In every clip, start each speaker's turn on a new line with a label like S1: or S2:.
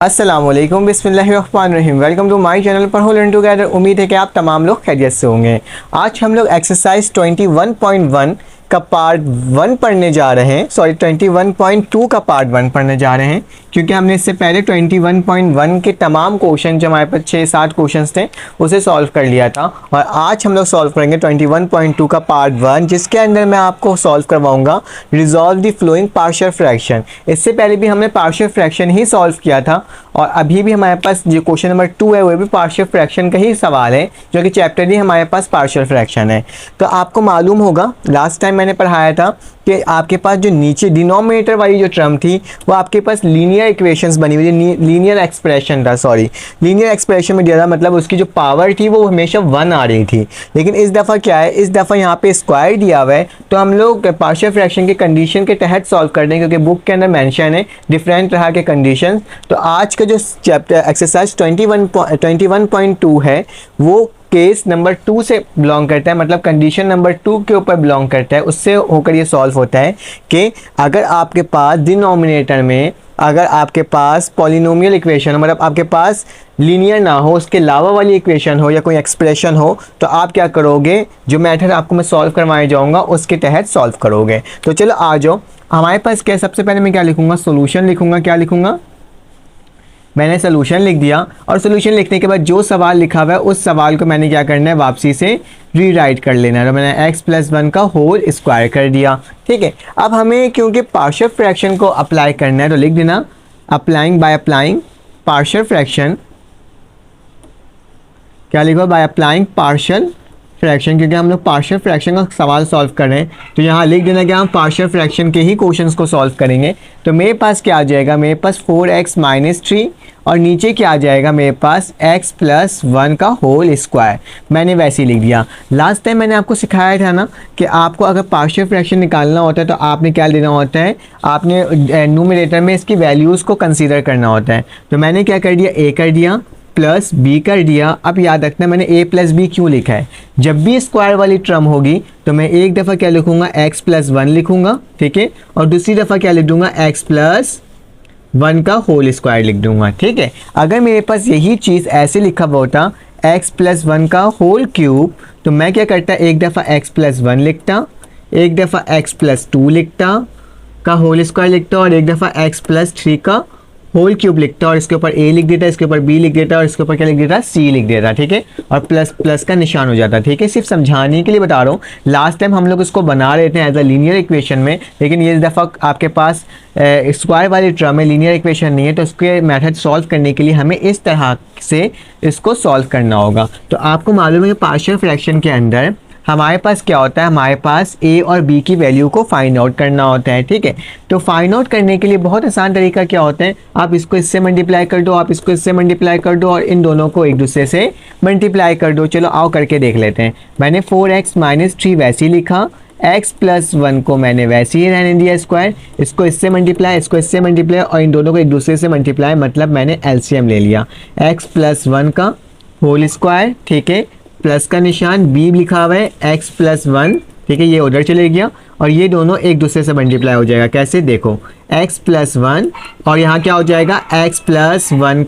S1: अस्सलामुअलैकुम बिस्मिल्लाहिर्रहमानिर्रहीम। Welcome to my channel पर होल टुगेदर। उम्मीद है कि आप तमाम लोग खैरियत से होंगे। आज हम लोग एक्सरसाइज 21.1 का पार्ट 1 पढ़ने जा रहे हैं, सॉरी 21.2 का पार्ट 1 पढ़ने जा रहे हैं, क्योंकि हमने इससे पहले 21.1 के तमाम क्वेश्चन जो हमारे पास 6-7 क्वेश्चन थे उसे सॉल्व कर लिया था। और आज हम लोग सॉल्व करेंगे 21.2 का पार्ट 1, जिसके अंदर मैं आपको सॉल्व करवाऊंगा resolve the flowing partial fraction. इससे पहले भी हमने पार्शियल फ्रैक्शन ही सॉल्व किया था और अभी भी हमारे पास जो क्वेश्चन नंबर 2 है वो भी पार्शियल फ्रैक्शन का ही सवाल है, जो कि चैप्टर ही हमारे पास पार्शियल फ्रैक्शन है। तो आपको मालूम होगा लास्ट टाइम मैंने पढ़ाया था कि आपके पास जो नीचे डिनोमिनेटर वाली जो टर्म थी वो आपके पास लीनियर इक्वेशंस बनी हुई थी, लीनियर एक्सप्रेशन था, सॉरी लीनियर एक्सप्रेशन में दिया था, मतलब उसकी जो पावर थी वो हमेशा 1 आ रही थी। लेकिन इस दफ़ा क्या है, इस दफ़ा यहाँ पे स्क्वायर दिया हुआ है, तो हम लोग पार्शियल फ्रैक्शन के कंडीशन के तहत सॉल्व कर देंगे, क्योंकि बुक के अंदर मेंशन है डिफरेंट तरह के कंडीशन। तो आज का जो चैप्टर एक्सरसाइज 21.2 है वो केस नंबर 2 से बिलोंग करता है, मतलब कंडीशन नंबर 2 के ऊपर बिलोंग करता है। उससे होकर ये सॉल्व होता है कि अगर आपके पास डिनोमिनेटर में अगर आपके पास पॉलिनोमियल इक्वेशन हो, मतलब आपके पास लीनियर ना हो, उसके अलावा वाली इक्वेशन हो या कोई एक्सप्रेशन हो, तो आप क्या करोगे, जो मेथड आपको मैं सॉल्व करवाए जाऊंगा उसके तहत सॉल्व करोगे। तो चलो आ जाओ। हमारे पास क्या, सबसे पहले मैं क्या लिखूंगा, सोल्यूशन लिखूंगा। क्या लिखूंगा, मैंने सोल्यूशन लिख दिया और सोल्यूशन लिखने के बाद जो सवाल लिखा हुआ है उस सवाल को मैंने क्या करना है, वापसी से रीराइट कर लेना है। तो मैंने x+1 का होल स्क्वायर कर दिया। ठीक है, अब हमें क्योंकि पार्शियल फ्रैक्शन को अप्लाई करना है तो लिख देना applying by applying partial fraction. क्या लिखो, बाय अप्लाइंग पार्शियल फ्रैक्शन, क्योंकि हम लोग पार्शियल फ्रैक्शन का सवाल सॉल्व कर रहे हैं। तो यहाँ लिख देना कि हम पार्शियल फ्रैक्शन के ही क्वेश्चंस को सॉल्व करेंगे। तो मेरे पास क्या आ जाएगा, मेरे पास 4x - 3 और नीचे क्या आ जाएगा, मेरे पास x+1 का होल स्क्वायर। मैंने वैसे ही लिख दिया। लास्ट टाइम मैंने आपको सिखाया था ना कि आपको अगर पार्शियल फ्रैक्शन निकालना होता है तो आपने क्या लेना होता है, आपने न्यूमरेटर में इसकी वैल्यूज़ को कंसीडर करना होता है। तो मैंने क्या कर दिया, a कर दिया प्लस b कर दिया। अब याद रखना मैंने a+b क्यों लिखा है, जब भी स्क्वायर वाली टर्म होगी तो मैं एक दफ़ा क्या लिखूंगा, x+1 लिखूंगा, ठीक है, और दूसरी दफ़ा क्या लिख दूंगा, x+1 का होल स्क्वायर लिख दूंगा। ठीक है, अगर मेरे पास यही चीज़ ऐसे लिखा हुआ होता x+1 का होल क्यूब, तो मैं क्या करता, एक दफ़ा x+1 लिखता, एक दफ़ा x+2 लिखता का होल स्क्वायर लिखता और एक दफ़ा x+3 का होल क्यूब लिखता और इसके ऊपर a लिख देता, इसके ऊपर b लिख देता और इसके ऊपर क्या लिख देता, c लिख देता। ठीक है, और प्लस प्लस का निशान हो जाता। ठीक है, सिर्फ समझाने के लिए बता रहा हूँ। लास्ट टाइम हम लोग इसको बना रहे थे एज अ लीनियर इक्वेशन में, लेकिन ये दफ़ा आपके पास स्क्वायर वाली टर्म में लीनियर इक्वेशन नहीं है, तो उसके मेथड सॉल्व करने के लिए हमें इस तरह से इसको सॉल्व करना होगा। तो आपको मालूम है कि पार्शियल फ्रैक्शन के अंदर हमारे पास क्या होता है, हमारे पास a और b की वैल्यू को फाइंड आउट करना होता है। ठीक है, तो फाइंड आउट करने के लिए बहुत आसान तरीका क्या होता है, आप इसको इससे मल्टीप्लाई कर दो, आप इसको इससे मल्टीप्लाई कर दो और इन दोनों को एक दूसरे से मल्टीप्लाई कर दो। चलो आओ करके देख लेते हैं। मैंने 4x - 3 वैसे ही लिखा, x+1 को मैंने वैसे ही रहने दिया स्क्वायर, इसको इससे मल्टीप्लाई, इसको इससे मल्टीप्लाई और इन दोनों को एक दूसरे से मल्टीप्लाई, मतलब मैंने एलसीएम ले लिया, x+1 का होल स्क्वायर, ठीक है, प्लस का निशान, b लिखा हुआ है x+1, ठीक है, ये उधर चले गया और ये दोनों एक दूसरे से मल्टीप्लाई हो जाएगा। कैसे, देखो x+1 और यहाँ क्या हो जाएगा, x+1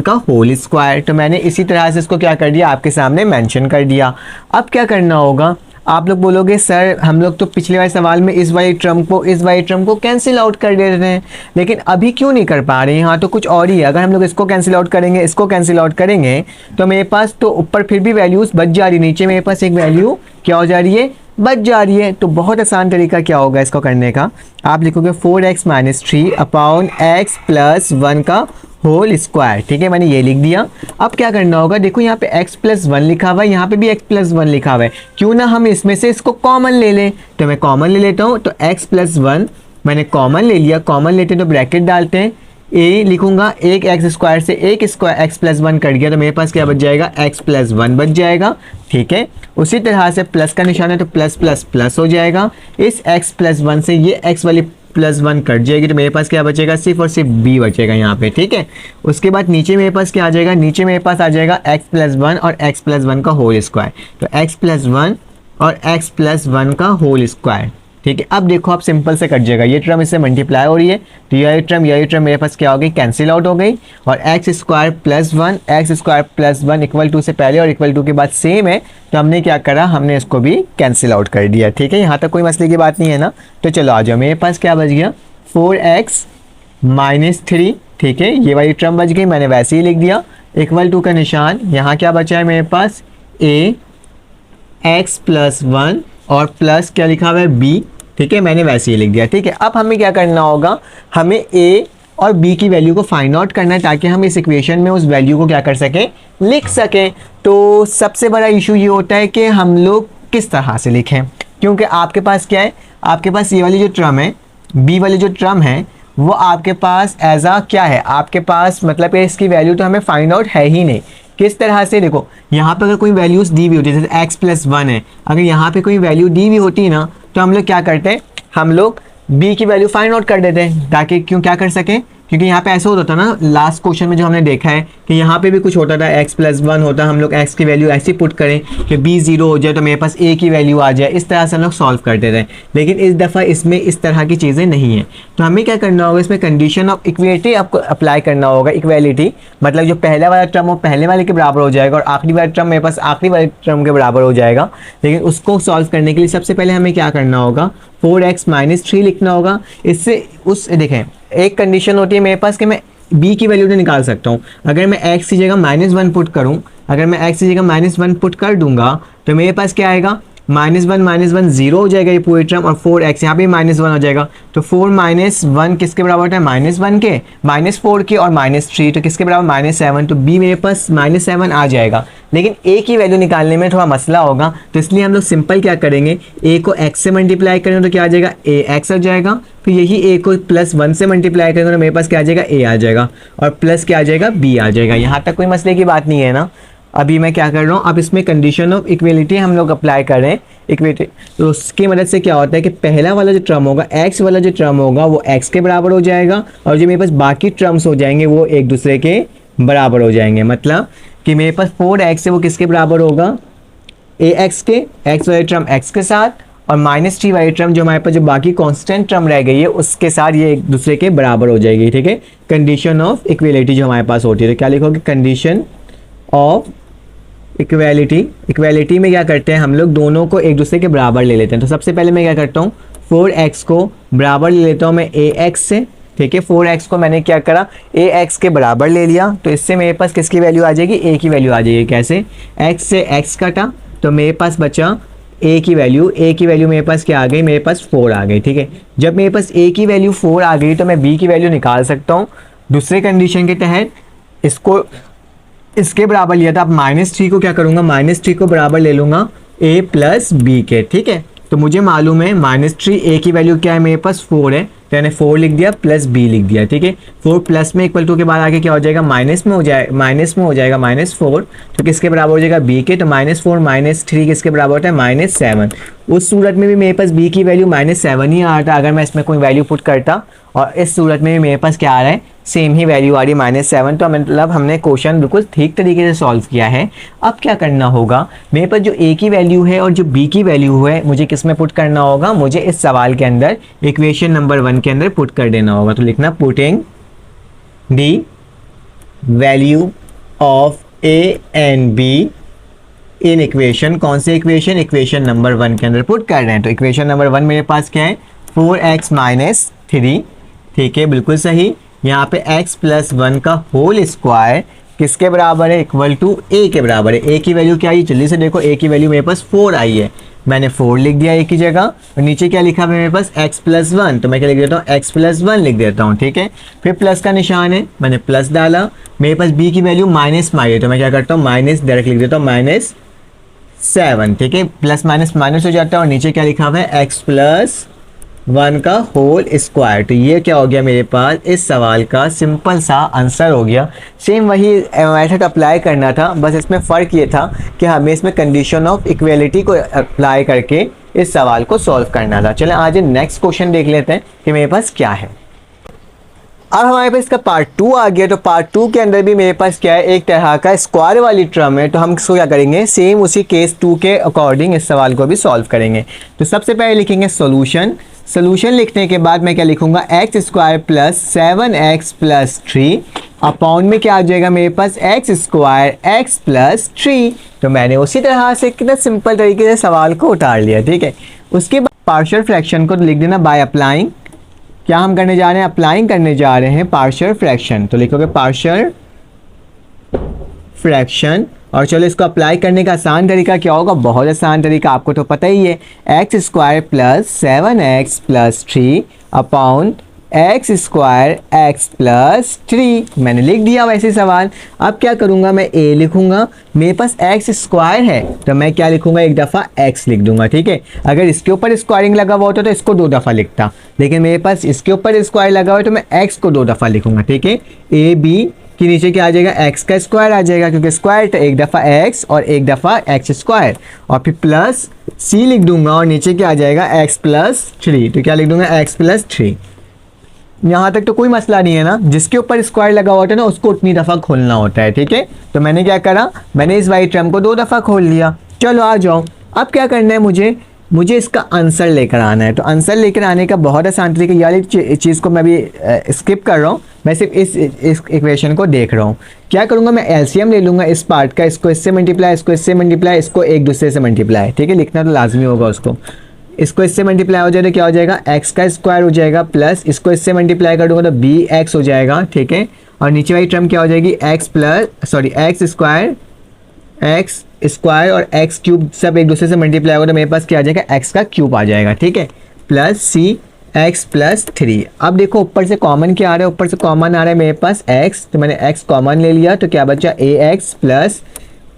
S1: का होल स्क्वायर। तो मैंने इसी तरह से इसको क्या कर दिया, आपके सामने मेंशन कर दिया। अब क्या करना होगा, आप लोग बोलोगे सर हम लोग तो पिछले वाले सवाल में इस वाली टर्म को कैंसिल आउट कर दे रहे हैं, लेकिन अभी क्यों नहीं कर पा रहे हैं, यहाँ तो कुछ और ही है। अगर हम लोग इसको कैंसिल आउट करेंगे, इसको कैंसिल आउट करेंगे, तो मेरे पास तो ऊपर फिर भी वैल्यूज़ बच जा रही, नीचे मेरे पास एक वैल्यू क्या हो जा रही है, बच जा रही है। तो बहुत आसान तरीका क्या होगा इसको करने का, आप लिखोगे 4x - 3 अपॉन x+1 का होल स्क्वायर। ठीक है, मैंने ये लिख दिया। अब क्या करना होगा, देखो यहाँ पे x+1 लिखा हुआ है, यहाँ पे भी x+1 लिखा हुआ है, क्यों ना हम इसमें से इसको कॉमन ले लें। तो मैं कॉमन ले लेता हूँ, तो x+1 मैंने कॉमन ले लिया। कॉमन लेते हैं तो ब्रैकेट डालते हैं, a लिखूंगा, एक x² से एक स्क्वायर x+1 कट गया, तो मेरे पास क्या बच जाएगा, x+1 बच जाएगा। ठीक है, उसी तरह से प्लस का निशान है तो प्लस प्लस प्लस हो जाएगा, इस x+1 से ये x वाली +1 कट जाएगी, तो मेरे पास क्या बचेगा, सिर्फ और सिर्फ b बचेगा यहाँ पे। ठीक है, उसके बाद नीचे मेरे पास क्या आ जाएगा, नीचे मेरे पास आ जाएगा x+1 और x+1 का होल स्क्वायर। तो x+1 और x+1 का होल स्क्वायर, ठीक है। अब देखो आप सिंपल से कट जाएगा, ये टर्म इससे मल्टीप्लाई हो रही है तो यही टर्म मेरे पास क्या हो गई, कैंसिल आउट हो गई। और x square plus one equal to से पहले और इक्वल टू के बाद सेम है, तो हमने क्या करा, हमने इसको भी कैंसिल आउट कर दिया। ठीक है, यहाँ तक कोई मसले की बात नहीं है ना। तो चलो आ जाओ, मेरे पास क्या बच गया 4x माइनस 3। ठीक है, ये वाली टर्म बच गई, मैंने वैसे ही लिख दिया। इक्वल टू का निशान, यहाँ क्या बचा है मेरे पास a x प्लस 1 और प्लस क्या लिखा हुआ है b। ठीक है, मैंने वैसे ही लिख दिया। ठीक है, अब हमें क्या करना होगा, हमें a और b की वैल्यू को फाइंड आउट करना है ताकि हम इस इक्वेशन में उस वैल्यू को क्या कर सकें, लिख सकें। तो सबसे बड़ा इशू ये होता है कि हम लोग किस तरह से लिखें, क्योंकि आपके पास क्या है, आपके पास ये वाली जो टर्म है, b वाली जो टर्म है वो आपके पास एज आ क्या है, आपके पास मतलब कि इसकी वैल्यू तो हमें फाइंड आउट है ही नहीं। किस तरह से, देखो यहाँ पे अगर कोई वैल्यूज़ दी हुई होती है, जैसे x प्लस 1 है, अगर यहाँ पे कोई वैल्यू दी हुई होती ना तो हम लोग क्या करते हैं, हम लोग b की वैल्यू फाइंड आउट कर देते हैं ताकि क्यों क्या कर सकें, क्योंकि यहाँ पे ऐसा होता था ना लास्ट क्वेश्चन में जो हमने देखा है कि यहाँ पे भी कुछ होता था, x प्लस 1 होता, हम लोग x की वैल्यू ऐसी पुट करें कि b 0 हो जाए तो मेरे पास a की वैल्यू आ जाए, इस तरह से हम लोग सॉल्व करते थे। लेकिन इस दफ़ा इसमें इस तरह की चीज़ें नहीं हैं, तो हमें क्या करना होगा, इसमें कंडीशन ऑफ इक्वेलिटी आपको अप्लाई करना होगा। इक्वेलिटी मतलब जो पहला वाला टर्म वो पहले वाले के बराबर हो जाएगा और आखिरी वाला टर्म मेरे पास आखिरी वाले टर्म के बराबर हो जाएगा। लेकिन उसको सॉल्व करने के लिए सबसे पहले हमें क्या करना होगा, 4x माइनस 3 लिखना होगा। इससे उस देखें एक कंडीशन होती है मेरे पास कि मैं b की वैल्यू तो निकाल सकता हूँ। अगर मैं x की जगह -1 पुट करूँ, अगर मैं x की जगह -1 पुट कर दूंगा तो मेरे पास क्या आएगा, -1 0 हो जाएगा ये पूरी टर्म, और 4x यहाँ पे -1 हो जाएगा। तो 4 माइनस 1 किसके बराबर होता है, -1 के, -4 के, और -3 तो किसके बराबर, -7। तो b मेरे पास -7 आ जाएगा। लेकिन a की वैल्यू निकालने में थोड़ा मसला होगा, तो इसलिए हम लोग सिंपल क्या करेंगे, a को x से मल्टीप्लाई करेंगे तो क्या आ जाएगा, ax आ जाएगा। फिर यही a को +1 से मल्टीप्लाई करेंगे तो मेरे पास क्या आ जाएगा, a आ जाएगा, और प्लस क्या आ जाएगा, b आ जाएगा। यहाँ तक कोई मसले की बात नहीं है ना। अभी मैं क्या कर रहा हूँ, अब इसमें कंडीशन ऑफ इक्वेलिटी हम लोग अप्लाई कर रहे हैं। इक्वेलिटी तो उसकी मदद से क्या होता है कि पहला वाला जो टर्म होगा, x वाला जो टर्म होगा वो x के बराबर हो जाएगा, और जो मेरे पास बाकी टर्म्स हो जाएंगे वो एक दूसरे के बराबर हो जाएंगे। मतलब कि मेरे पास 4x है वो किसके बराबर होगा, ax के, x वाले टर्म x के साथ, और -3 वाली टर्म जो हमारे पास जो बाकी कांस्टेंट टर्म रह गई है उसके साथ ये एक दूसरे के बराबर हो जाएगी। ठीक है, कंडीशन ऑफ इक्वेलिटी जो हमारे पास होती है, तो क्या लिखोगे, कंडीशन ऑफ इक्वेलिटी। इक्वेलिटी में क्या करते हैं हम लोग, दोनों को एक दूसरे के बराबर ले लेते हैं। तो सबसे पहले मैं क्या करता हूँ, 4x को बराबर ले लेता हूँ मैं ax से। ठीक है, 4x को मैंने क्या करा, ax के बराबर ले लिया, तो इससे मेरे पास किसकी वैल्यू आ जाएगी, a की वैल्यू आ जाएगी। कैसे, x से x कटा तो मेरे पास बचा a की वैल्यू मेरे पास क्या आ गई, मेरे पास 4 आ गई। ठीक है, जब मेरे पास a की वैल्यू 4 आ गई तो मैं b की वैल्यू निकाल सकता हूँ। दूसरे कंडीशन के तहत इसको इसके बराबर लिया था, अब -3 को क्या करूँगा, -3 को बराबर ले लूँगा a प्लस b के। ठीक है, तो मुझे मालूम है -3 a की वैल्यू क्या है, मेरे पास 4 है, तो मैंने 4 लिख दिया प्लस b लिख दिया। ठीक है, 4 प्लस में इक्वल टू के बाद आगे क्या हो जाएगा, माइनस में हो जाएगा -4, तो किसके बराबर हो जाएगा, b के। तो -4 -3 किसके बराबर होता है, -7। उस सूरत में भी मेरे पास b की वैल्यू -7 ही आ रहा था अगर मैं इसमें कोई वैल्यू पुट करता, और इस सूरत में भी मेरे पास क्या आ रहा है, सेम ही वैल्यू आ रही है -7। तो मतलब हमने क्वेश्चन बिल्कुल ठीक तरीके से सॉल्व किया है। अब क्या करना होगा, मेरे पास जो a की वैल्यू है और जो b की वैल्यू है मुझे किस में पुट करना होगा, मुझे इस सवाल के अंदर इक्वेशन नंबर 1 के अंदर पुट कर देना होगा। तो लिखना putting the value of a and b in equation, कौन से इक्वेशन, इक्वेशन नंबर 1 के अंदर पुट कर रहे हैं। तो इक्वेशन नंबर 1 मेरे पास क्या है, 4x माइनस 3। ठीक है, बिल्कुल सही। यहाँ पे x प्लस 1 का होल स्क्वायर किसके बराबर है, इक्वल टू a के बराबर है। a की वैल्यू क्या आई, जल्दी से देखो, a की वैल्यू मेरे पास 4 आई है, मैंने 4 लिख दिया a की जगह, और नीचे क्या लिखा है मेरे पास, x प्लस 1, तो मैं क्या लिख देता हूँ, x प्लस 1 लिख देता हूँ। ठीक है, फिर प्लस का निशान है, मैंने प्लस डाला, मेरे पास b की वैल्यू माइनस में आई है, तो मैं क्या करता हूँ, माइनस डायरेक्ट लिख देता हूँ, -7। ठीक है, प्लस माइनस माइनस हो जाता है, और नीचे क्या लिखा हुआ है, x प्लस 1 का होल स्क्वायर। तो ये क्या हो गया मेरे पास, इस सवाल का सिंपल सा आंसर हो गया। सेम वही मेथड अप्लाई करना था, बस इसमें फ़र्क ये था कि हमें इसमें कंडीशन ऑफ इक्वेलिटी को अप्लाई करके इस सवाल को सॉल्व करना था। चलें आज नेक्स्ट क्वेश्चन देख लेते हैं कि मेरे पास क्या है। अब हमारे पास इसका पार्ट 2 आ गया, तो पार्ट 2 के अंदर भी मेरे पास क्या है, एक तरह का स्क्वायर वाली टर्म है। तो हम इसको क्या करेंगे, सेम उसी केस 2 के अकॉर्डिंग इस सवाल को भी सॉल्व करेंगे। तो सबसे पहले लिखेंगे सॉल्यूशन। सॉल्यूशन लिखने के बाद मैं क्या लिखूंगा, x square plus 7x plus 3 upon में क्या आ जाएगा मेरे पास, एक्स स्क्वायर एक्स प्लस 3। तो मैंने उसी तरह से कितना सिंपल तरीके से सवाल को उतार लिया, ठीक है। उसके बाद पार्शियल फ्रैक्शन को लिख देना बाय अप्लाइंग। क्या हम करने जा रहे हैं, अप्लाइंग करने जा रहे हैं पार्शियल फ्रैक्शन। तो लिखोगे पार्शियल फ्रैक्शन, और चलो इसको अप्लाई करने का आसान तरीका क्या होगा, बहुत आसान तरीका, आपको तो पता ही है, x square plus 7x plus 3 upon x square x plus 3। मैंने लिख दिया वैसे सवाल। अब क्या करूंगा, मैं a लिखूंगा, मेरे पास एक्स स्क्वायर है तो मैं क्या लिखूंगा, एक दफ़ा x लिख दूंगा, ठीक है। अगर इसके ऊपर स्क्वायरिंग लगा हुआ होता तो इसको 2 दफ़ा लिखता, लेकिन मेरे पास इसके ऊपर स्क्वायर लगा हुआ है तो मैं x को 2 दफ़ा लिखूंगा, ठीक है। ए बी के नीचे क्या आ जाएगा, x का स्क्वायर आ जाएगा, क्योंकि स्क्वायर तो एक दफ़ा x और एक दफ़ा x स्क्वायर, और फिर प्लस c लिख दूंगा और नीचे क्या आ जाएगा, x प्लस 3। तो क्या लिख दूंगा, x प्लस 3। यहाँ तक तो कोई मसला नहीं है ना, जिसके ऊपर स्क्वायर लगा होता है ना उसको उतनी दफ़ा खोलना होता है, ठीक है। तो मैंने क्या करा, मैंने इस वाई टर्म को 2 दफ़ा खोल लिया। चलो आ जाओ, अब क्या करना है, मुझे इसका आंसर लेकर आना है। तो आंसर लेकर आने का बहुत आसान तरीका, यार चीज़ को मैं भी स्किप कर रहा हूँ, मैं सिर्फ इस इक्वेशन को देख रहा हूँ। क्या करूँगा, मैं एलसीएम ले लूँगा इस पार्ट का, इसको इससे मल्टीप्लाई, इसको इससे मल्टीप्लाई, इसको एक दूसरे से मल्टीप्लाई, ठीक है। लिखना तो लाजमी होगा उसको, इसको इससे मल्टीप्लाई हो जाए तो क्या हो जाएगा, एक्स का स्क्वायर हो जाएगा, प्लस इसको इससे मल्टीप्लाई कर दूंगा तो बी एक्स हो जाएगा, ठीक है। और नीचे वाली टर्म क्या हो जाएगी, एक्स स्क्वायर और एक्स क्यूब सब एक दूसरे से मल्टीप्लाई होगा तो मेरे पास क्या आ जाएगा, एक्स का क्यूब आ जाएगा, ठीक है, प्लस सी एक्स प्लस 3। अब देखो ऊपर से कॉमन क्या आ रहा है, ऊपर से कॉमन आ रहा है मेरे पास एक्स, तो मैंने एक्स कॉमन ले लिया, तो क्या बचा, ए एक्स प्लस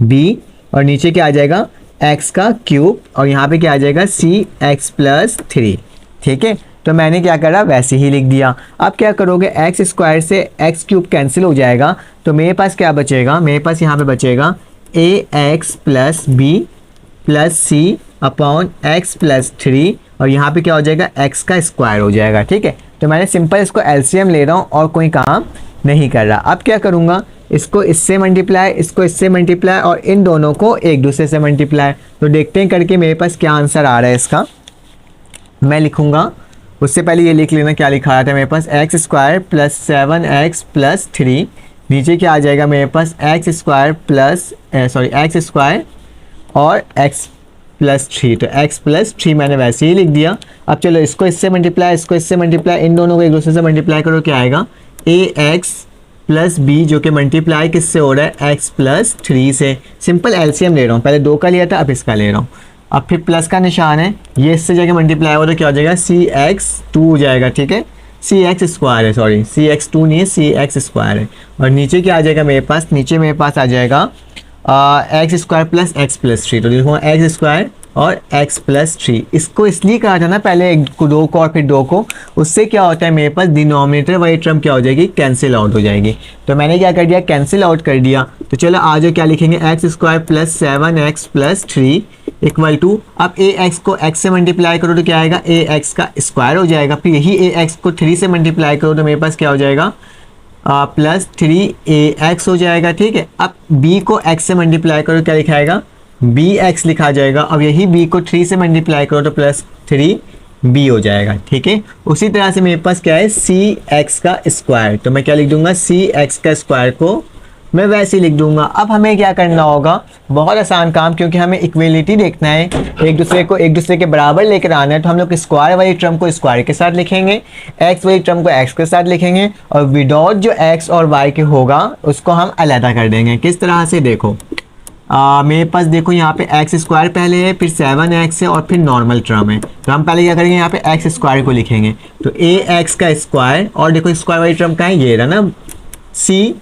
S1: बी, और नीचे क्या आ जाएगा, x का क्यूब, और यहाँ पे क्या आ जाएगा, सी एक्स प्लस 3, ठीक है। तो मैंने क्या करा, वैसे ही लिख दिया। अब क्या करोगे, एक्स स्क्वायर से एक्स क्यूब कैंसिल हो जाएगा, तो मेरे पास क्या बचेगा, मेरे पास यहाँ पे बचेगा ए एक्स प्लस बी प्लस सी अपॉन एक्स प्लस 3, और यहाँ पे क्या हो जाएगा, एक्स का स्क्वायर हो जाएगा, ठीक है। तो मैंने सिंपल इसको एलसीएम ले रहा हूँ और कोई काम नहीं कर रहा। अब क्या करूँगा, इसको इससे मल्टीप्लाई, इसको इससे मल्टीप्लाई, और इन दोनों को एक दूसरे से मल्टीप्लाई। तो देखते हैं करके मेरे पास क्या आंसर आ रहा है इसका। मैं लिखूंगा, उससे पहले ये लिख लेना क्या लिखा रहा था मेरे पास, x square plus 7x plus 3, नीचे क्या आ जाएगा मेरे पास, एक्स स्क्वायर और x प्लस 3। तो x प्लस 3 मैंने वैसे ही लिख दिया। अब चलो इसको इससे मल्टीप्लाई, इसको इससे मल्टीप्लाई, इन दोनों को एक दूसरे से मल्टीप्लाई करो, क्या आएगा, ए एक्स प्लस बी, जो कि मल्टीप्लाई किससे हो रहा है, x प्लस 3 से। सिंपल एलसीएम ले रहा हूँ, पहले 2 का लिया था, अब इसका ले रहा हूँ। अब फिर प्लस का निशान है, ये इससे जाके मल्टीप्लाई हो तो क्या हो जाएगा, सी एक्स 2 हो जाएगा, ठीक है। सी एक्स स्क्वायर है, सॉरी सी एक्स 2 नहीं है, सी एक्स स्क्वायर है। और नीचे क्या आ जाएगा मेरे पास, नीचे मेरे पास आ जाएगा x square plus x plus 3। तो लिखूँगा एक्स स्क्वायर और x प्लस 3। इसको इसलिए कहा था ना पहले 2 को और फिर 2 को, उससे क्या होता है मेरे पास डिनोमिनेटर वाली टर्म क्या हो जाएगी, कैंसिल आउट हो जाएगी। तो मैंने क्या कर दिया, कैंसिल आउट कर दिया। तो चलो आज क्या लिखेंगे, x square plus 7x plus 3 equal to, अब ए एक्स को x से मल्टीप्लाई करो तो क्या आएगा, ए एक्स का स्क्वायर हो जाएगा, फिर यही ए एक्स को 3 से मल्टीप्लाई करो तो मेरे पास क्या हो जाएगा, प्लस 3ax हो जाएगा, ठीक है। अब b को x से मल्टीप्लाई करो क्या लिखाएगा, bx लिखा जाएगा। अब यही b को 3 से मल्टीप्लाई करो तो प्लस 3b हो जाएगा, ठीक है। उसी तरह से मेरे पास क्या है, cx का स्क्वायर, तो मैं क्या लिख दूंगा, cx का स्क्वायर को मैं वैसे ही लिख दूंगा। अब हमें क्या करना होगा, बहुत आसान काम, क्योंकि हमें इक्वलिटी देखना है, एक दूसरे के बराबर लेकर आना है। तो हम लोग स्क्वायर वाली टर्म को स्क्वायर के साथ लिखेंगे, एक्स वाली टर्म को एक्स के साथ लिखेंगे, और विदाउट जो एक्स और वाई के होगा उसको हम अलहदा कर देंगे। किस तरह से, देखो मेरे पास देखो यहाँ पे एक्स स्क्वायर पहले है, फिर 7x है, और फिर नॉर्मल टर्म है। तो हम पहले क्या करेंगे, यहाँ पे एक्स स्क्वायर को लिखेंगे, तो ए एक्स का स्क्वायर, और देखो स्क्वायर वाली टर्म का है, ये रहा ना सी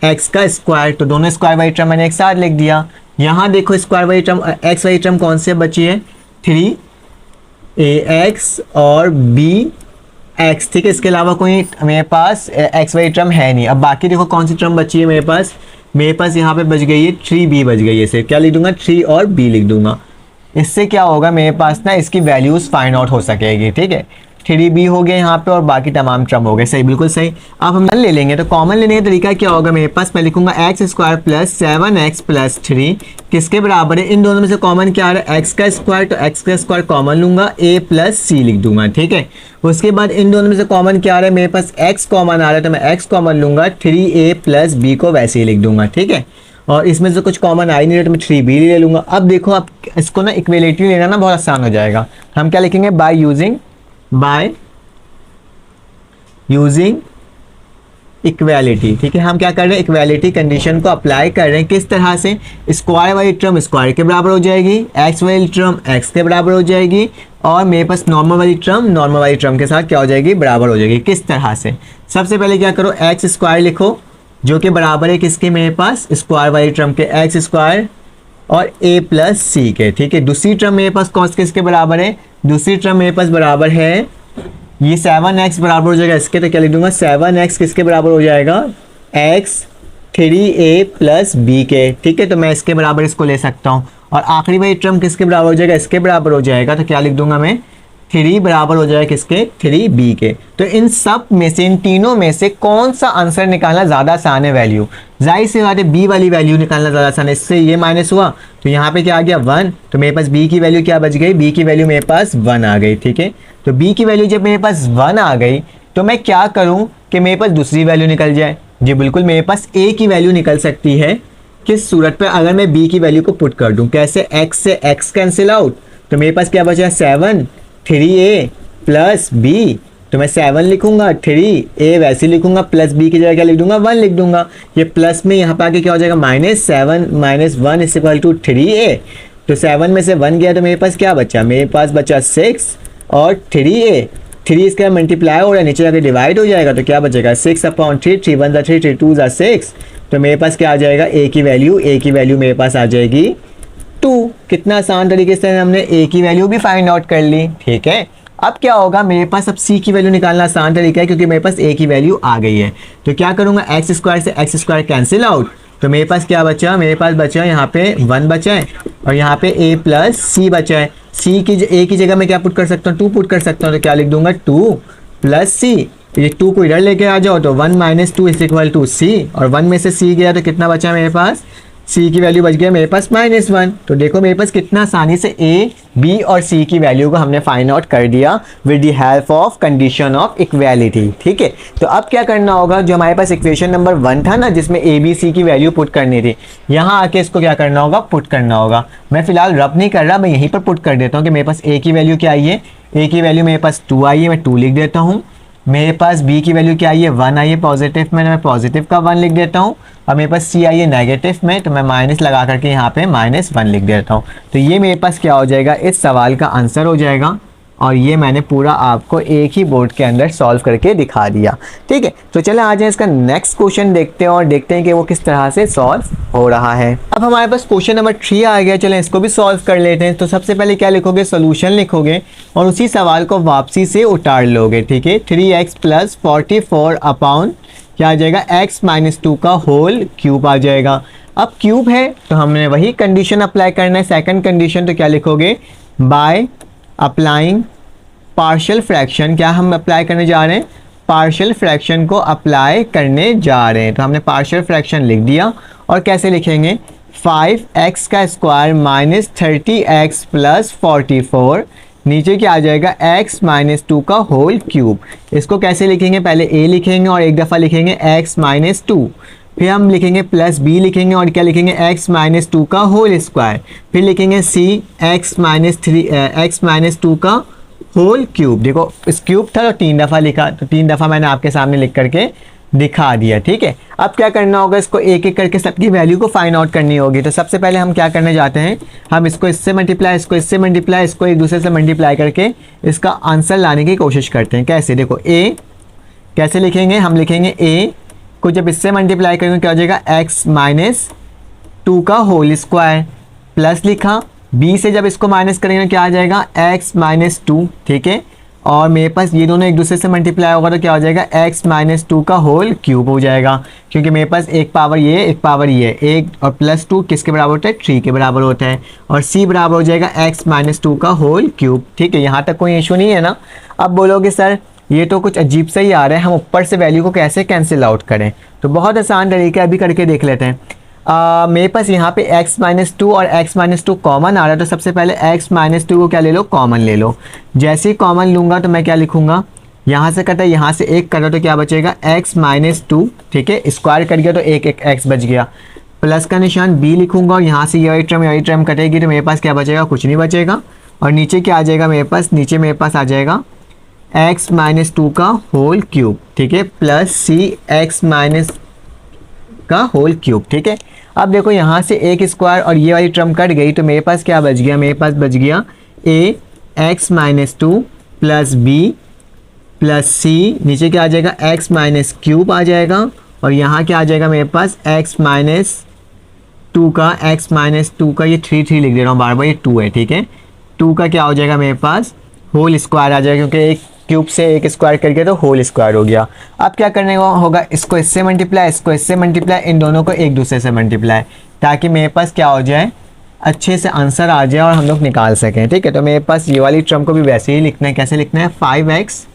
S1: एक्स का स्क्वायर, तो दोनों स्क्वायर वाली टर्म मैंने एक साथ लिख दिया। यहाँ देखो स्क्वायर वाली टर्म, एक्स वाली टर्म कौन से बची है, 3ax और bx, ठीक है। इसके अलावा कोई मेरे पास एक्स वाली टर्म है नहीं। अब बाकी देखो कौन सी टर्म बची है मेरे पास यहाँ पे बच गई है 3b बच गई है, इसे क्या लिख दूंगा, 3 और b लिख दूंगा। इससे क्या होगा मेरे पास ना, इसकी वैल्यूज़ फाइंड आउट हो सकेगी, ठीक है। 3b हो गया यहाँ पे और बाकी तमाम टर्म हो गए। सही, बिल्कुल सही। अब हम ले लेंगे तो कॉमन लेने का तरीका क्या होगा मेरे पास, मैं लिखूंगा x square plus 7x plus 3 किसके बराबर है, इन दोनों में से कॉमन क्या आ रहा है एक्स का स्क्वायर, तो एक्स का स्क्वायर कॉमन लूंगा, a प्लस सी लिख दूंगा। ठीक है, उसके बाद इन दोनों में से कॉमन क्या आ रहा है मेरे पास x कॉमन आ रहा है तो मैं x कॉमन लूंगा, 3a प्लस b को वैसे ही लिख दूंगा। ठीक है, और इसमें से कुछ कॉमन आ ही नहीं रहा तो मैं 3b ले लूंगा। अब देखो, आप इसको ना इक्वेलिटी लेना ना बहुत आसान हो जाएगा। हम क्या लिखेंगे, बाय यूजिंग इक्वेलिटी। ठीक है, हम क्या कर रहे हैं, इक्वेलिटी कंडीशन को अप्लाई कर रहे हैं। किस तरह से, स्क्वायर वाली टर्म स्क्वायर के बराबर हो जाएगी, एक्स वाली टर्म एक्स के बराबर हो जाएगी, और मेरे पास नॉर्मल वाली टर्म के साथ क्या हो जाएगी, बराबर हो जाएगी। किस तरह से, सबसे पहले क्या करो, एक्स स्क्वायर लिखो जो कि बराबर है किसके, मेरे पास स्क्वायर वाली टर्म के, एक्स स्क्वायर और a प्लस सी के। ठीक है, दूसरी टर्म मेरे पास कॉस किसके बराबर है, दूसरी टर्म मेरे पास बराबर है ये 7x बराबर हो जाएगा इसके, तो क्या लिख दूंगा, 7x किसके बराबर हो जाएगा, x 3a प्लस b के। ठीक है, तो मैं इसके बराबर इसको ले सकता हूँ, और आखिरी वाली टर्म किसके बराबर हो जाएगा, इसके बराबर हो जाएगा, तो क्या लिख दूंगा मैं, 3 बराबर हो जाएगा किसके, 3b के। तो इन सब में से, इन तीनों में से कौन सा आंसर निकालना ज़्यादा आसान है, वैल्यू, जाहिर सी बात है b वाली वैल्यू निकालना ज़्यादा आसान है। इससे ये माइनस हुआ तो यहाँ पे क्या आ गया 1, तो मेरे पास b की वैल्यू क्या बच गई, b की वैल्यू मेरे पास 1 आ गई। ठीक है, तो b की वैल्यू जब मेरे पास 1 आ गई तो मैं क्या करूँ कि मेरे पास दूसरी वैल्यू निकल जाए। जी बिल्कुल, मेरे पास a की वैल्यू निकल सकती है, किस सूरत पर, अगर मैं b की वैल्यू को पुट कर दूँ। कैसे, x से x कैंसिल आउट, तो मेरे पास क्या बचा, 7 3a प्लस b, तो मैं 7 लिखूंगा, 3a वैसे लिखूंगा, प्लस b की जगह क्या लिख दूंगा, 1 लिख दूंगा। ये प्लस में यहाँ पे आके क्या हो जाएगा, -7 - 1 इज इक्वल टू 3a। तो 7 में से 1 गया तो मेरे पास क्या बचा, मेरे पास बचा 6 और 3a, 3 इसका मल्टीप्लाई हो रहा है, नीचे जाके डिवाइड हो जाएगा, तो क्या बचेगा 6/3, 3 1 3 3 2 6। तो मेरे पास क्या आ जाएगा, a की वैल्यू मेरे पास आ जाएगी 2। कितना आसान तरीके से हमने a की वैल्यू भी फाइंड आउट कर ली। ठीक है, अब क्या होगा, मेरे पास अब c की वैल्यू निकालना आसान तरीका है क्योंकि मेरे पास a की वैल्यू आ गई है। तो क्या करूंगा, एक्स स्क्वायर से एक्स स्क्वायर कैंसिल आउट, तो मेरे पास क्या बचा, मेरे पास बचा यहाँ पे 1 बचा है और यहाँ पे a प्लस सी बचा है। a की जगह मैं क्या पुट कर सकता हूँ, 2 पुट कर सकता हूँ, तो क्या लिख दूंगा 2 प्लस सी, ये 2 को इधर लेके आ जाओ तो 1 - 2 इज इक्वल टू सी, और 1 में से c गया तो कितना बचा मेरे पास, c की वैल्यू बच गया मेरे पास -1। तो देखो मेरे पास कितना आसानी से a, b और c की वैल्यू को हमने फाइंड आउट कर दिया with the help of condition of equality. ठीक है, तो अब क्या करना होगा, जो हमारे पास इक्वेशन नंबर 1 था ना जिसमें a b c की वैल्यू पुट करनी थी, यहाँ आके इसको क्या करना होगा, पुट करना होगा। मैं फिलहाल रब नहीं कर रहा, मैं यहीं पर पुट कर देता हूँ कि मेरे पास a की वैल्यू क्या आई है, a की वैल्यू मेरे पास 2 आई है, मैं 2 लिख देता हूँ। मेरे पास b की वैल्यू क्या आई है, 1 आई है पॉजिटिव में, मैं पॉजिटिव का 1 लिख देता हूँ, और मेरे पास c आई है नेगेटिव में, तो मैं माइनस लगा करके यहाँ पे -1 लिख देता हूँ। तो ये मेरे पास क्या हो जाएगा, इस सवाल का आंसर हो जाएगा, और ये मैंने पूरा आपको एक ही बोर्ड के अंदर सॉल्व करके दिखा दिया। ठीक है, तो चले आ जाए इसका नेक्स्ट क्वेश्चन देखते हैं और देखते हैं कि वो किस तरह से सॉल्व हो रहा है। अब हमारे पास क्वेश्चन नंबर 3 आ गया, चलें इसको भी सॉल्व कर लेते हैं। तो सबसे पहले क्या लिखोगे, सोल्यूशन लिखोगे और उसी सवाल को वापसी से उतार लोगे। ठीक है, 3x + 44 अपॉन क्या आ जाएगा, x - 2 का होल क्यूब आ जाएगा। अब क्यूब है तो हमने वही कंडीशन अप्लाई करना है, सेकंड कंडीशन, तो क्या लिखोगे, बाय अप्लाइंग पार्शियल फ्रैक्शन, क्या हम अप्लाई करने जा रहे हैं, पार्शियल फ्रैक्शन को अप्लाई करने जा रहे हैं। तो हमने पार्शियल फ्रैक्शन लिख दिया, और कैसे लिखेंगे, 5x का स्क्वायर - 30x + 44, नीचे क्या आ जाएगा, x - 2 का होल क्यूब। इसको कैसे लिखेंगे, पहले a लिखेंगे और एक दफ़ा लिखेंगे x - 2, फिर हम लिखेंगे प्लस b लिखेंगे और क्या लिखेंगे, x - 2 का होल स्क्वायर, फिर लिखेंगे c x - 2 का होल क्यूब। देखो इस क्यूब था तो 3 दफ़ा लिखा, तो 3 दफ़ा मैंने आपके सामने लिख करके दिखा दिया। ठीक है, अब क्या करना होगा, इसको एक एक करके सबकी वैल्यू को फाइंड आउट करनी होगी। तो सबसे पहले हम क्या करने जाते हैं, हम इसको इससे मल्टीप्लाई, इसको इससे मल्टीप्लाई, इसको एक दूसरे से मल्टीप्लाई करके इसका आंसर लाने की कोशिश करते हैं। कैसे, देखो a कैसे लिखेंगे, हम लिखेंगे a को जब इससे मल्टीप्लाई करेंगे क्या हो जाएगा, x - 2 का होल स्क्वायर, प्लस लिखा, b से जब इसको माइनस करेंगे क्या आ जाएगा, x - 2। ठीक है, और मेरे पास ये दोनों एक दूसरे से मल्टीप्लाई होगा तो क्या हो जाएगा, x माइनस 2 का होल क्यूब हो जाएगा, क्योंकि मेरे पास एक पावर ये एक पावर ये, एक और प्लस 2 किसके बराबर होता है, 3 के बराबर होता है, और c बराबर हो जाएगा x माइनस 2 का होल क्यूब। ठीक है, यहाँ तक कोई इशू नहीं है ना। अब बोलोगे सर ये तो कुछ अजीब सा ही आ रहा है, हम ऊपर से वैल्यू को कैसे कैंसिल आउट करें। तो बहुत आसान तरीका अभी करके देख लेते हैं। मेरे पास यहाँ पे x माइनस 2 और x माइनस 2 कॉमन आ रहा है, तो सबसे पहले x माइनस 2 को क्या ले लो, कॉमन ले लो। जैसे ही कॉमन लूँगा तो मैं क्या लिखूँगा, यहाँ से कटा यहाँ से एक कटा तो क्या बचेगा, x माइनस 2। ठीक है, स्क्वायर कट गया तो एक एक x बच गया, प्लस का निशान b लिखूँगा और यहाँ से यही टर्म कटेगी तो मेरे पास क्या बचेगा, कुछ नहीं बचेगा। और नीचे क्या आ जाएगा मेरे पास, नीचे मेरे पास आ जाएगा x माइनस 2 का होल क्यूब। ठीक है, प्लस c x माइनस का होल क्यूब। ठीक है, अब देखो यहाँ से एक स्क्वायर और ये वाली टर्म कट गई तो मेरे पास क्या बच गया, मेरे पास बच गया a x minus 2 plus b plus c, नीचे क्या आ जाएगा x माइनस क्यूब आ जाएगा, और यहाँ क्या आ जाएगा मेरे पास x माइनस 2 का ये 3 लिख दे रहा हूँ बार बार, ये 2 है। ठीक है, 2 का क्या हो जाएगा मेरे पास होल स्क्वायर आ जाएगा, क्योंकि एक क्यूब से एक स्क्वायर करके तो होल स्क्वायर हो गया। अब क्या करने को होगा, इसको इससे मल्टीप्लाई, इसको इससे मल्टीप्लाई, इन दोनों को एक दूसरे से मल्टीप्लाई, ताकि मेरे पास क्या हो जाए, अच्छे से आंसर आ जाए और हम लोग निकाल सकें। ठीक है, तो मेरे पास ये वाली टर्म को भी वैसे ही लिखना है। कैसे लिखना है, 5x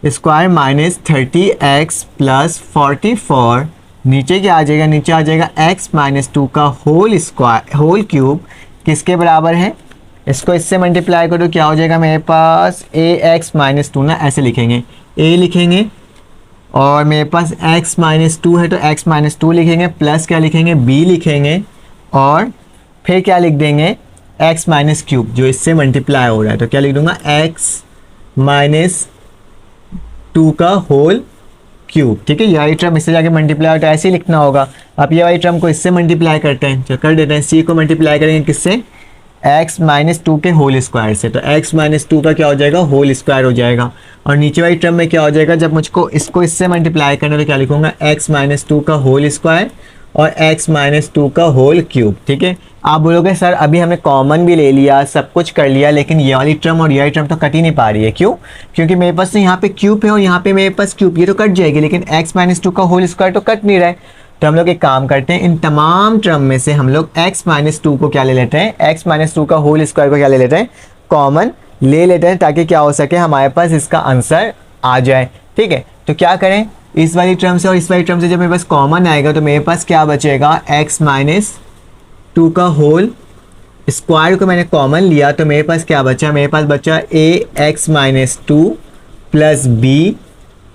S1: square minus 30x plus 44, नीचे क्या आ जाएगा, नीचे आ जाएगा x माइनस 2 का होल स्क्वायर होल क्यूब किसके बराबर है, इसको इससे मल्टीप्लाई करो क्या हो जाएगा मेरे पास ax माइनस 2 ना, ऐसे लिखेंगे a लिखेंगे, और मेरे पास x माइनस 2 है तो x माइनस 2 लिखेंगे, प्लस क्या लिखेंगे b लिखेंगे, और फिर क्या लिख देंगे x माइनस क्यूब जो इससे मल्टीप्लाई हो रहा है, तो क्या लिख दूंगा x माइनस 2 का होल क्यूब। ठीक है, ये वाली टर्म इससे जाके मल्टीप्लाई होता है, ऐसे ही लिखना होगा। अब ये वाली टर्म को इससे मल्टीप्लाई करते हैं, चलो कर देते हैं, c को मल्टीप्लाई करेंगे किससे, x माइनस 2 के होल स्क्वायर से, तो x माइनस 2 का क्या हो जाएगा, होल स्क्वायर हो जाएगा। और नीचे वाली टर्म में क्या हो जाएगा, जब मुझको इसको इससे मल्टीप्लाई करना तो क्या लिखूंगा, x माइनस 2 का होल स्क्वायर और x माइनस 2 का होल क्यूब। ठीक है, आप बोलोगे सर अभी हमने कॉमन भी ले लिया, सब कुछ कर लिया, लेकिन ये वाली टर्म और ये वाली टर्म तो कट ही नहीं पा रही है। क्यों, क्योंकि मेरे पास तो यहाँ पे क्यूब है और यहाँ पे मेरे पास क्यूब, ये तो कट जाएगी, लेकिन x माइनस 2 का होल स्क्वायर तो कट नहीं रहा है। तो हम लोग एक काम करते हैं, इन तमाम टर्म में से हम लोग x माइनस 2 को क्या ले लेते हैं, x माइनस 2 का होल स्क्वायर को क्या ले लेते हैं, कॉमन ले लेते हैं, ताकि क्या हो सके, हमारे पास इसका आंसर आ जाए। ठीक है, तो क्या करें, इस वाली टर्म से और इस वाली टर्म से जब मेरे पास कॉमन आएगा तो मेरे पास क्या बचेगा, x माइनस 2 का होल स्क्वायर को मैंने कॉमन लिया तो मेरे पास क्या बचा, मेरे पास बचा ax माइनस 2 प्लस b।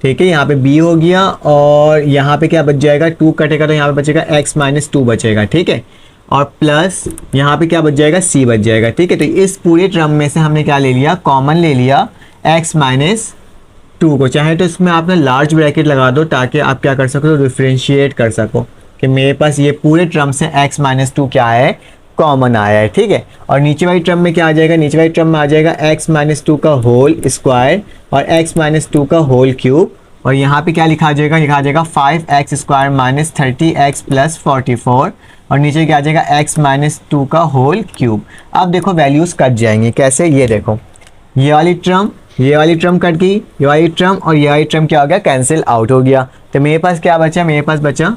S1: ठीक है, यहाँ पे b हो गया, और यहाँ पे क्या बच जाएगा, 2 कटेगा तो यहाँ पे बचेगा x माइनस 2 बचेगा। ठीक है, और प्लस यहाँ पे क्या बच जाएगा, c बच जाएगा। ठीक है, तो इस पूरे टर्म में से हमने क्या ले लिया, कॉमन ले लिया x माइनस 2 को। चाहे तो इसमें आपने लार्ज ब्रैकेट लगा दो ताकि आप क्या कर सको, डिफ्रेंशिएट कर सको कि मेरे पास ये पूरे टर्म से x माइनस 2 क्या है, कॉमन आया है। ठीक है, और नीचे वाली टर्म में क्या आ जाएगा, नीचे वाली टर्म में आ जाएगा x माइनस 2 का होल स्क्वायर और x माइनस 2 का होल क्यूब, और यहाँ पे क्या लिखा जाएगा, लिखा जाएगा 5x square minus 30x plus 44, और नीचे क्या आ जाएगा x माइनस 2 का होल क्यूब। अब देखो वैल्यूज कट जाएंगे कैसे, ये देखो ये वाली टर्म कट गई, ये वाली टर्म और ये वाली टर्म क्या हो गया, कैंसिल आउट हो गया। तो मेरे पास क्या बचा, मेरे पास बचा,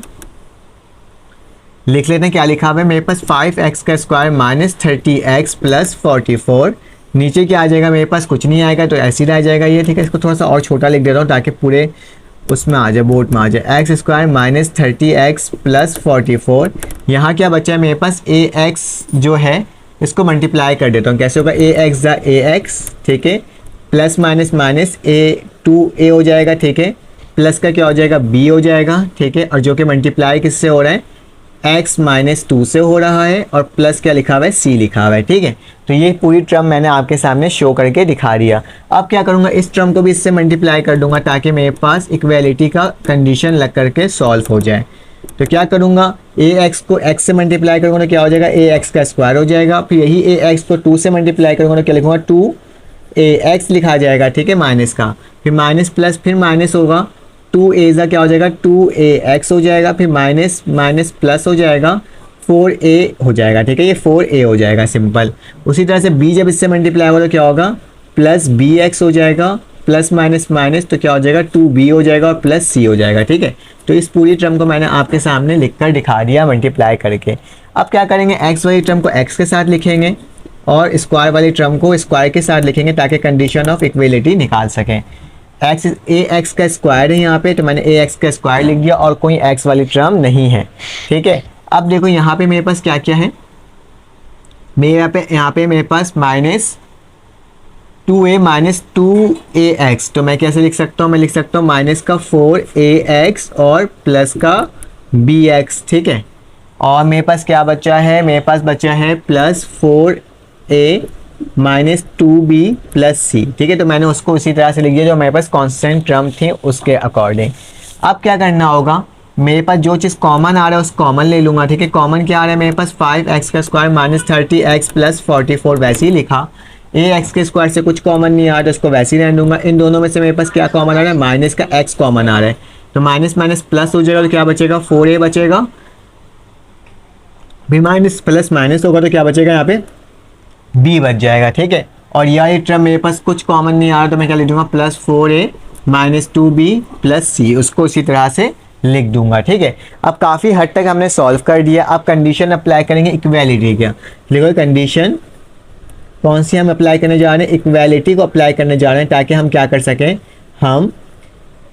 S1: लिख लेते हैं क्या लिखा हुआ है, मेरे पास 5x का स्क्वायर माइनस 30x प्लस 44, नीचे क्या आ जाएगा, मेरे पास कुछ नहीं आएगा तो ऐसे ही रह जाएगा ये। ठीक है, इसको थोड़ा सा और छोटा लिख देता हूँ ताकि पूरे उसमें आ जाए, बोर्ड में आ जाए, x square minus 30x plus 44। यहाँ क्या बचा है मेरे पास, ax जो है इसको मल्टीप्लाई कर देता हूँ, कैसे होगा, ax दा ax। ठीक है, प्लस माइनस माइनस a हो जाएगा। ठीक है, प्लस का क्या हो जाएगा, b हो जाएगा। ठीक है, और जो कि मल्टीप्लाई किससे हो रहा है, x माइनस 2 से हो रहा है, और प्लस क्या लिखा हुआ है, c लिखा हुआ है। ठीक है, तो ये पूरी टर्म मैंने आपके सामने शो करके दिखा दिया। अब क्या करूँगा, इस टर्म को भी इससे मल्टीप्लाई कर दूंगा ताकि मेरे पास इक्वेलिटी का कंडीशन लग करके सॉल्व हो जाए। तो क्या करूँगा, ax को x से मल्टीप्लाई करूँगा तो क्या हो जाएगा, ax का स्क्वायर हो जाएगा, फिर यही ax को 2 से मल्टीप्लाई करूँगा तो क्या लिखूँगा, 2ax लिखा जाएगा। ठीक है, माइनस का, फिर माइनस प्लस, फिर माइनस होगा, 2a का क्या हो जाएगा, 2ax हो जाएगा, फिर माइनस माइनस प्लस हो जाएगा, 4a हो जाएगा। ठीक है, ये 4a हो जाएगा सिंपल। उसी तरह से b जब इससे मल्टीप्लाई होगा तो क्या होगा, प्लस बी एक्स हो जाएगा, प्लस माइनस माइनस तो क्या हो जाएगा 2b हो जाएगा और प्लस सी हो जाएगा। ठीक है, तो इस पूरी टर्म को मैंने आपके सामने लिख कर दिखा दिया मल्टीप्लाई करके। अब क्या करेंगे, एक्स वाली टर्म को एक्स के साथ लिखेंगे और स्क्वायर वाली टर्म को स्क्वायर के साथ लिखेंगे ताकि कंडीशन ऑफ इक्वलिटी निकाल सकें। एक्स ए एक्स का स्क्वायर है यहाँ पे, तो मैंने ए एक्स का स्क्वायर लिख दिया और कोई एक्स वाली टर्म नहीं है। ठीक है, अब देखो यहाँ पे मेरे पास क्या क्या है, यहाँ पे मेरे पास माइनस 2a माइनस 2ax, तो मैं कैसे लिख सकता हूँ, मैं लिख सकता हूँ माइनस का 4ax और प्लस का bx। ठीक है, और मेरे पास क्या बचा है, मेरे पास बचा है plus 4a minus 2b plus सी। ठीक है, तो मैंने उसको उसी तरह से लिख दिया जो मेरे पास कांस्टेंट टर्म थी उसके अकॉर्डिंग। अब क्या करना होगा, मेरे पास जो चीज़ कॉमन आ रहा है उस कॉमन ले लूँगा। ठीक है, कॉमन क्या आ रहा है मेरे पास 5x का स्क्वायर माइनस 30x प्लस 44, वैसे ही लिखा। ए एक्स के स्क्वायर से कुछ कॉमन नहीं आ रहा तो उसको वैसे ही रहने दूंगा। इन दोनों में से मेरे पास क्या कॉमन आ रहा है, माइनस का एक्स कॉमन आ रहा है, तो माइनस माइनस प्लस हो जाएगा तो क्या बचेगा 4a बचेगा, भी माइनस प्लस माइनस होगा तो क्या बचेगा यहाँ पे b बच जाएगा। ठीक है, और यह टर्म मेरे पास कुछ कॉमन नहीं आ रहा तो मैं क्या लिख दूंगा plus 4a minus 2b plus सी, उसको इसी तरह से लिख दूंगा। ठीक है, अब काफ़ी हद तक हमने सॉल्व कर दिया। अब कंडीशन अप्लाई करेंगे इक्वालिटी का। लिखो कंडीशन कौन सी हम अप्लाई करने जा रहे हैं, इक्वालिटी को अप्लाई करने जा रहे हैं ताकि हम क्या कर सकें, हम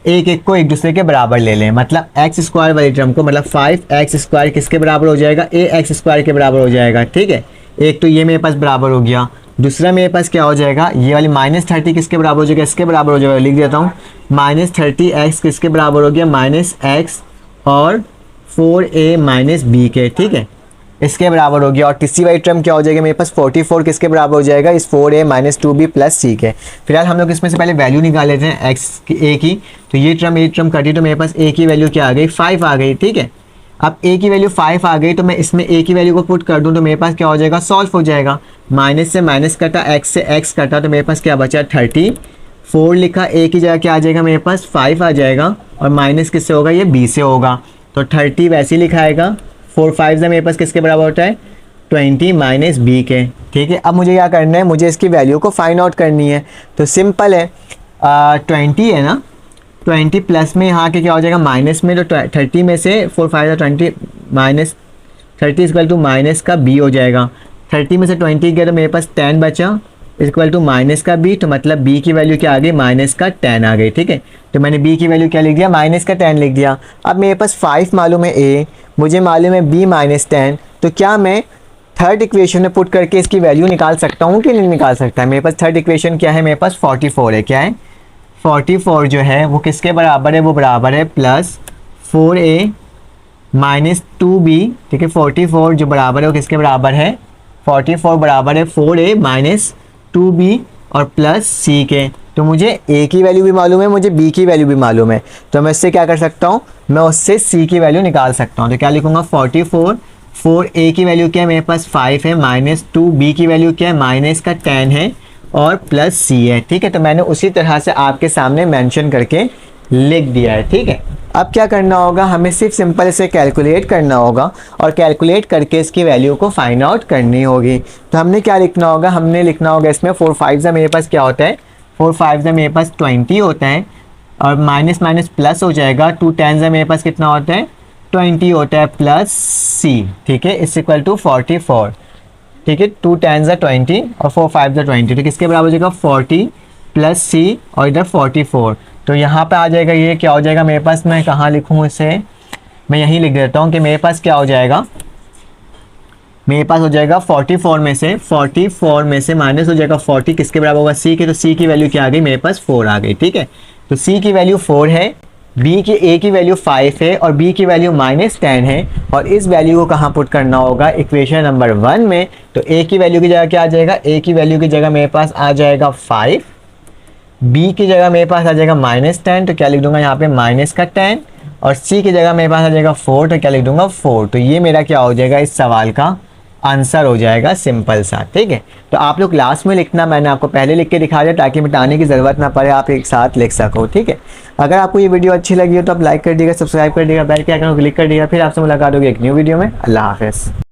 S1: एक एक को एक दूसरे के बराबर ले लें। मतलब एक्स स्क्वायर वाली टर्म को, मतलब 5x स्क्वायर किसके बराबर हो जाएगा, ए एक्स स्क्वायर के बराबर हो जाएगा। ठीक है, एक तो ये मेरे पास बराबर हो गया, दूसरा मेरे पास क्या हो जाएगा, ये वाली माइनस 30 किसके बराबर हो जाएगा, इसके बराबर हो जाएगा। लिख देता हूँ माइनस 30x किसके बराबर हो गया, माइनस एक्स और 4a माइनस बी के। ठीक है, इसके बराबर हो गया। और तीसरी वाली टर्म क्या हो जाएगा मेरे पास 44 किसके बराबर हो जाएगा, इस 4a माइनस 2b प्लस सी के। फिलहाल हम लोग इसमें से पहले वैल्यू निकाल लेते हैं x की, a की। तो ये टर्म कटी तो मेरे पास a की वैल्यू क्या आ गई, 5 आ गई। ठीक है, अब a की वैल्यू 5 आ गई तो मैं इसमें a की वैल्यू को पुट कर दूं तो मेरे पास क्या हो जाएगा, सॉल्व हो जाएगा। माइनस से माइनस कटा, x से x कटा, तो मेरे पास क्या बचा 34 लिखा, a की जगह क्या आ जाएगा मेरे पास 5 आ जाएगा और माइनस किससे होगा, ये b से होगा, तो 30 वैसे ही लिखाएगा। 4 5 से मेरे पास किसके बराबर होता है 20 माइनस बी के। ठीक है, अब मुझे क्या करना है, मुझे इसकी वैल्यू को फाइंड आउट करनी है। तो सिंपल है, 20 है ना, 20 प्लस में यहाँ के क्या हो जाएगा माइनस में, तो 30 में से 4 5 20 माइनस 30 इक्वल टू माइनस का b हो जाएगा। 30 में से 20 गया तो मेरे पास 10 बचा इक्वल टू माइनस का b, तो मतलब b की वैल्यू क्या आ गई, माइनस का 10 आ गई। ठीक है, तो मैंने b की वैल्यू क्या लिख दिया, माइनस का 10 लिख दिया। अब मेरे पास 5 मालूम है a, मुझे मालूम है b माइनस 10, तो क्या मैं थर्ड इक्वेशन में पुट करके इसकी वैल्यू निकाल सकता हूँ कि नहीं निकाल सकता है। मेरे पास थर्ड इक्वेशन क्या है, मेरे पास 44 है। क्या है 44 जो है वो किसके बराबर है, वो बराबर है प्लस 4a माइनस 2b। ठीक है, 44 जो बराबर है वो किसके बराबर है, 44 बराबर है 4a माइनस 2b और प्लस c के। तो मुझे a की वैल्यू भी मालूम है, मुझे b की वैल्यू भी मालूम है, तो मैं इससे क्या कर सकता हूँ, मैं उससे c की वैल्यू निकाल सकता हूँ। तो क्या लिखूंगा 44, 4a की वैल्यू क्या है मेरे पास 5 है, माइनस 2b की वैल्यू क्या है माइनस का 10 है और प्लस c है। ठीक है, तो मैंने उसी तरह से आपके सामने मेंशन करके लिख दिया है। ठीक है, अब क्या करना होगा, हमें सिर्फ सिंपल इसे कैलकुलेट करना होगा और कैलकुलेट करके इसकी वैल्यू को फाइंड आउट करनी होगी। तो हमने क्या लिखना होगा, हमने लिखना होगा इसमें 4 5 से मेरे पास क्या होता है, 4 5 से मेरे पास 20 होता है और माइनस माइनस प्लस हो जाएगा, 2 10 से मेरे पास कितना होता है 20 होता है प्लस c। ठीक है, इस इक्वल टू 44। ठीक है, 2 10 से 20 और 4 5 से 20, तो किसके बराबर हो जाएगा 40 प्लस c और इधर 44। तो यहाँ पे आ जाएगा, ये क्या हो जाएगा मेरे पास, मैं कहाँ लिखूँ इसे, मैं यहीं लिख देता हूँ कि मेरे पास क्या हो जाएगा, मेरे पास हो जाएगा 44 में से माइनस हो जाएगा 40 किसके बराबर होगा c के, तो c की वैल्यू क्या आ गई मेरे पास 4 आ गई। ठीक है, तो c की वैल्यू 4 है, b की a की वैल्यू 5 है और b की वैल्यू माइनस 10 है और इस वैल्यू को कहाँ पुट करना होगा, इक्वेशन नंबर 1 में। तो a की वैल्यू की जगह क्या आ जाएगा, a की वैल्यू की जगह मेरे पास आ जाएगा 5, b की जगह मेरे पास आ जाएगा माइनस 10, तो क्या लिख दूंगा यहाँ पे माइनस का 10 और c की जगह मेरे पास आ जाएगा 4, तो क्या लिख दूंगा 4। तो ये मेरा क्या हो जाएगा, इस सवाल का आंसर हो जाएगा, सिंपल सा। ठीक है, तो आप लोग लास्ट में लिखना, मैंने आपको पहले लिख के दिखा दिया ताकि मिटाने की ज़रूरत ना पड़े, आप एक साथ लिख सको। ठीक है, अगर आपको ये वीडियो अच्छी लगी हो तो आप लाइक कर दीजिएगा, सब्सक्राइब कर दीजिएगा, बेल के आइकन को क्लिक कर दीजिएगा। फिर आपसे मुलाकात होगी एक न्यू वीडियो में। अल्लाह हाफ़िज़।